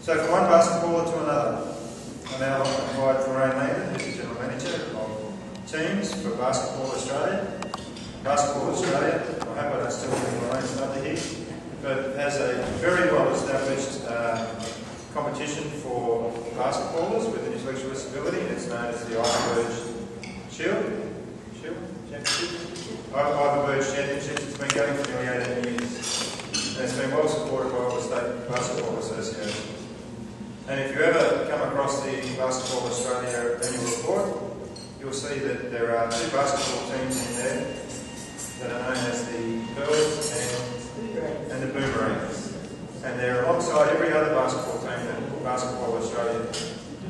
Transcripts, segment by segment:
So from one basketballer to another, I now invite Lorraine Landon, who's the General Manager of Teams for Basketball Australia. Basketball Australia, I hope I don't still think Lorraine's thunder here, but has a very well established competition for basketballers with an intellectual disability. It's known as the Championship. It's been going for nearly 18 years. And it's been well supported by all the State Basketball Association. And if you ever come across the Basketball Australia annual report, you'll see that there are two basketball teams in there that are known as the Pearls and the Boomerangs. And they're alongside every other basketball team that Basketball Australia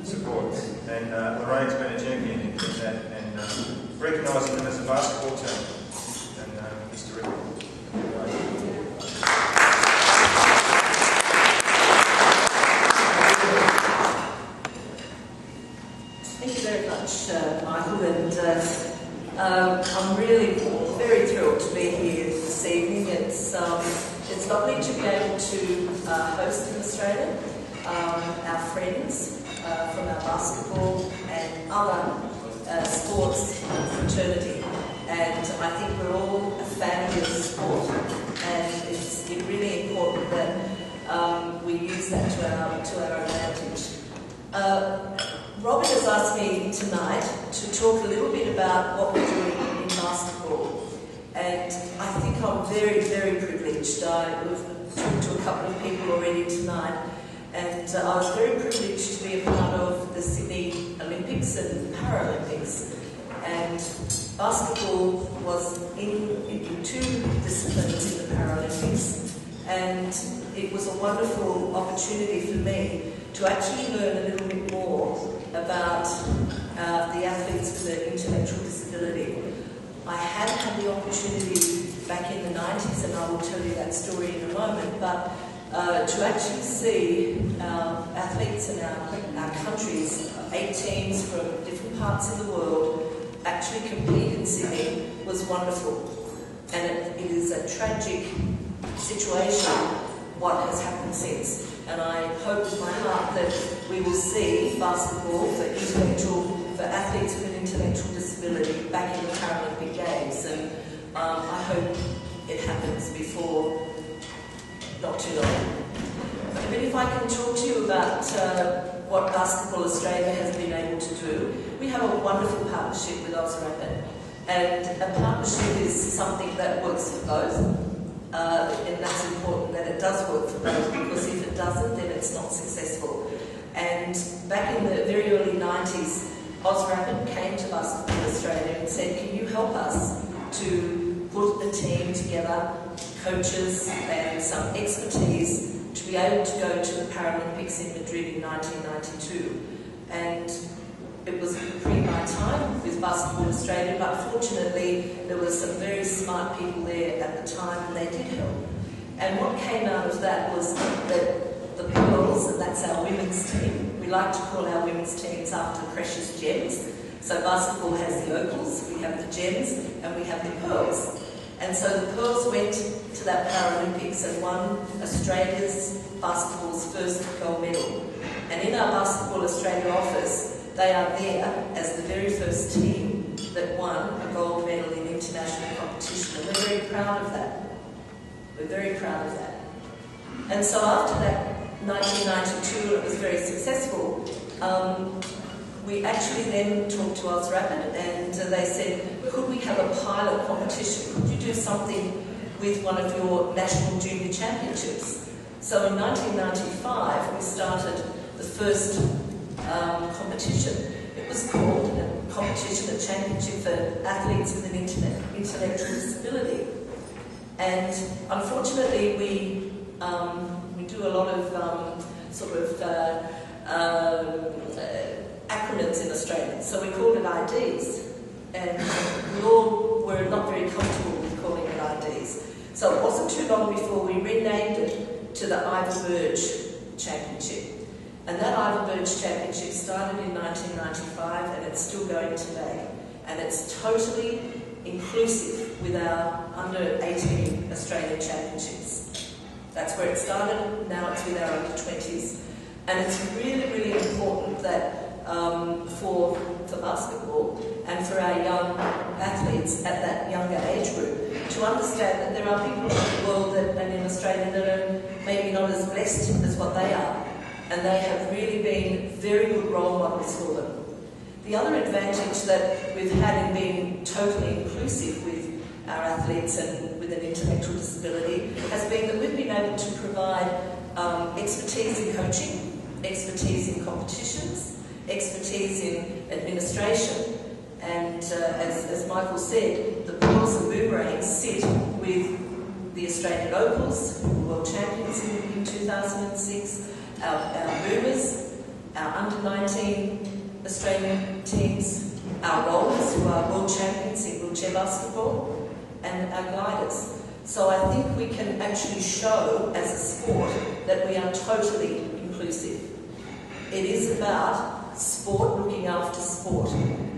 supports. And Lorraine's been a champion in that and recognising them as a basketball team. And Mr. Rick. Thank you very much, Michael, and I'm really very thrilled to be here this evening. It's lovely to be able to host in Australia our friends from our basketball and other sports fraternity, and I think we're all a family of sport, and it's really important that we use that to our advantage. Robert has asked me tonight to talk a little bit about what we're doing in basketball, and I think I'm very, very privileged. We've talked to a couple of people already tonight, and I was very privileged to be a part of the Sydney Olympics and Paralympics, and basketball was in two disciplines in the Paralympics, and it was a wonderful opportunity for me to actually learn a little bit more about the athletes with an intellectual disability. I had the opportunity back in the 90s, and I will tell you that story in a moment, but to actually see our athletes in our countries, 8 teams from different parts of the world, actually compete in Sydney was wonderful. And it is a tragic situation what has happened since. And I hope with my heart that we will see basketball for athletes with an intellectual disability back in the Paralympic Games. And I hope it happens before not too long. But if I can talk to you about what Basketball Australia has been able to do, we have a wonderful partnership with AUSRAPID. And a partnership is something that works for both. And that's important that it does work for both, because if it doesn't, then it's not successful. And back in the very early 90s, AUSRAPID came to Basketball Australia and said, can you help us to put a team together, coaches and some expertise to be able to go to the Paralympics in Madrid in 1992. And it was pre my time with Basketball Australia, but fortunately there were some very smart people there at the time, and they did help. And what came out of that was that the Pearls, and that's our women's team, we like to call our women's teams after precious gems. So basketball has the opals, we have the gems, and we have the pearls. And so the Pearls went to that Paralympics and won Australia's basketball's first gold medal. And in our Basketball Australia office, they are there as the very first team that won a gold medal in international competition, and we're very proud of that. We're very proud of that. And so after that 1992, it was very successful. We actually then talked to AUSRAPID, and they said, could we have a pilot competition? Could you do something with one of your national junior championships? So in 1995, we started the first competition. It was called a competition, a championship for athletes with an intellectual disability. And unfortunately, we do a lot of acronyms in Australia. So we called it IDs. And we all were not very comfortable with calling it IDs. So it wasn't too long before we renamed it to the Ivor Burge Championship. And that Ivor Burge Championship started in 1995, and it's still going today. And it's totally inclusive with our under-18 Australian Championships. That's where it started. Now it's with our under-20s. And it's really, really important that for basketball and for our young athletes at that younger age group to understand that there are people in the world and in Australia that are maybe not as blessed as what they are, and they have really been very good role models for them. The other advantage that we've had in being totally inclusive with our athletes and with an intellectual disability has been that we've been able to provide expertise in coaching, expertise in competitions, expertise in administration, and as Michael said, the Pearls and Boomerangs sit with the Australian Opals, World Champions in 2006, our Boomers, our under-19 Australian teams, our rollers who are World Champions in wheelchair basketball, and our gliders. So I think we can actually show as a sport that we are totally inclusive. It is about sport looking after sport.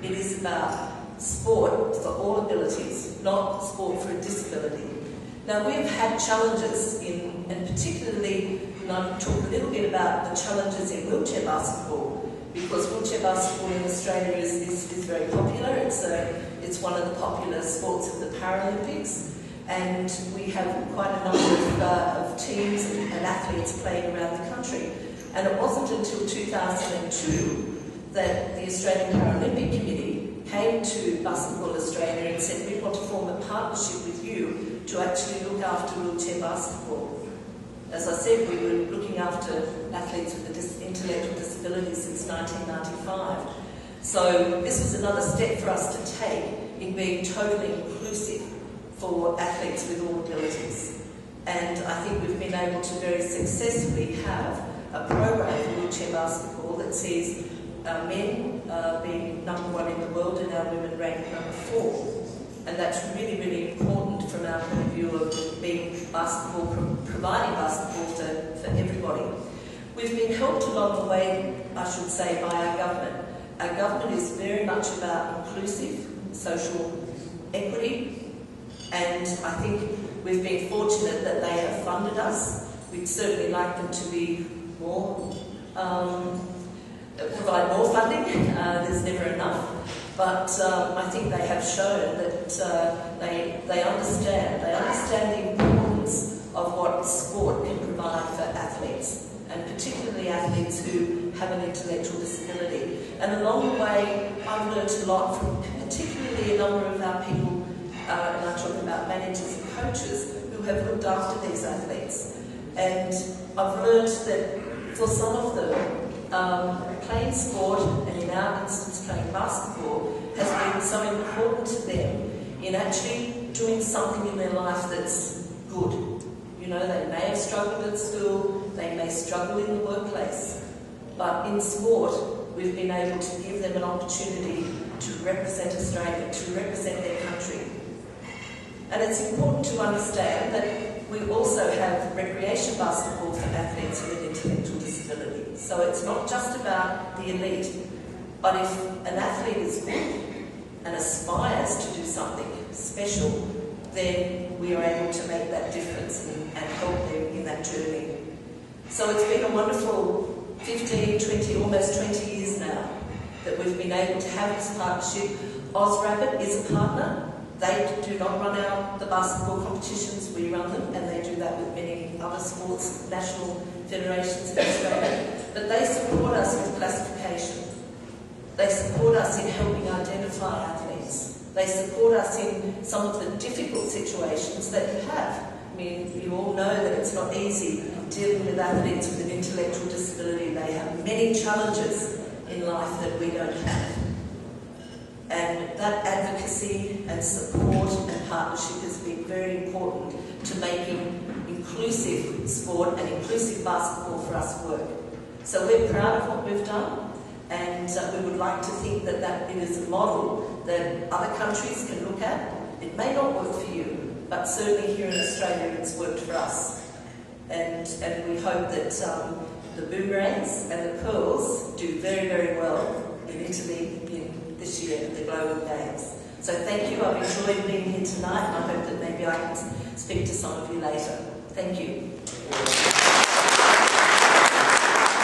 It is about sport for all abilities, not sport for a disability. Now we've had challenges and particularly, I'll talk a little bit about the challenges in wheelchair basketball, because wheelchair basketball in Australia is very popular. It's one of the popular sports of the Paralympics, and we have quite a number of teams and athletes playing around the country. And it wasn't until 2002 that the Australian Paralympic Committee came to Basketball Australia and said, we want to form a partnership with you to actually look after wheelchair basketball. As I said, we were looking after athletes with intellectual disabilities since 1995. So this was another step for us to take in being totally inclusive for athletes with all abilities. And I think we've been able to very successfully have a program for wheelchair basketball that sees our men being #1 in the world and our women ranked #4. And that's really, really important from our point of view of being basketball, providing basketball for everybody. We've been helped along the way, I should say, by our government. Our government is very much about inclusive social equity, and I think we've been fortunate that they have funded us. We'd certainly like them to be more, provide more funding. There's never enough. But I think they have shown that they understand the importance of what sport can provide for athletes, and particularly athletes who have an intellectual disability. And along the way, I've learned a lot from particularly a number of our people, and I'm talking about managers and coaches, who have looked after these athletes. And I've learned that for some of them, playing sport, and in our instance playing basketball, has been so important to them in actually doing something in their life that's good. You know, they may have struggled at school, they may struggle in the workplace, but in sport we've been able to give them an opportunity to represent Australia, to represent their country. And it's important to understand that we also have recreation basketball for athletes with an intellectual disability. So it's not just about the elite, but if an athlete is good and aspires to do something special, then we are able to make that difference and help them in that journey. So it's been a wonderful 15, 20, almost 20 years now that we've been able to have this partnership. AUSRAPID is a partner. They do not run out the basketball competitions, we run them, and they do that with many other sports, national federations in Australia. But they support us with classification. They support us in helping identify athletes. They support us in some of the difficult situations that you have. I mean, you all know that it's not easy dealing with athletes with an intellectual disability. They have many challenges in life that we don't have. And that advocacy and support and partnership has been very important to making inclusive sport and inclusive basketball for us work. So we're proud of what we've done, and we would like to think that it is a model that other countries can look at. It may not work for you, but certainly here in Australia it's worked for us. And we hope that the Boomerangs and the Pearls do very, very well in Italy this year at the Global Games. So thank you, I've enjoyed being here tonight, and I hope that maybe I can speak to some of you later. Thank you.